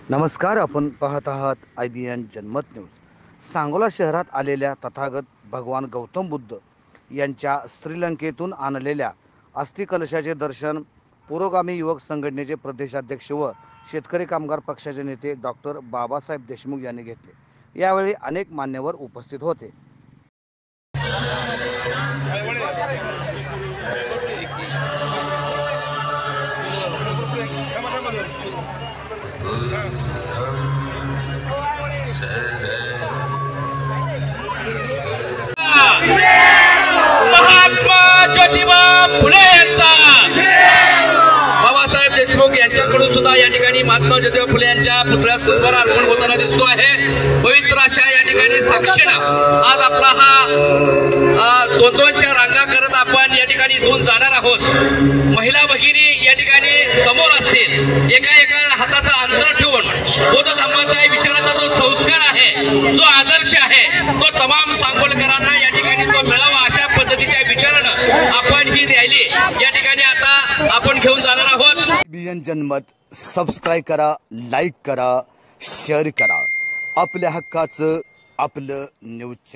नमस्कार, आपण पाहत आहात IBN जनमत न्यूज। सांगोला शहरात आलेल्या तथागत भगवान गौतम बुद्ध यांच्या श्रीलंकेतून आणलेल्या अस्थि कलशाचे दर्शन पुरोगामी युवक संघटनेचे प्रदेशाध्यक्ष व शेतकरी कामगार पक्षाचे नेते डॉक्टर बाबासाहेब देशमुख यांनी घेतले। यावेळी अनेक मान्यवर उपस्थित होते। महात्मा ज्योतिबा फुले यांचा बाबासाहेब देशमुख यांच्याकडून सुद्धा या ठिकाणी महात्मा ज्योतिबा फुले यांच्या पुतळ्यास पुष्पहार अर्पण होताना दिसतो आहे। पवित्र अशा या ठिकाणी साक्षीनं आज आपला हा दोनच्या रांगा करत आपण या ठिकाणी इथून जाणार आहोत। महिला भगिनी या ठिकाणी समोर असतील, एका हाताचा अंतर ठेवून बौद्ध धर्माच्या विचाराचा जो संस्कार आहे, जो आदर्श आहे, तो तमाम सांगोलकरांना या ठिकाणी तो मिळावा अशा पद्धतीच्या विचारानं आपण ही रॅली या ठिकाणी आता आपण घेऊन जाणार आहोत। IBN जनमत सबस्क्राइब करा, लाईक करा, शेअर करा। आपल्या हक्काचं आपलं न्यूज।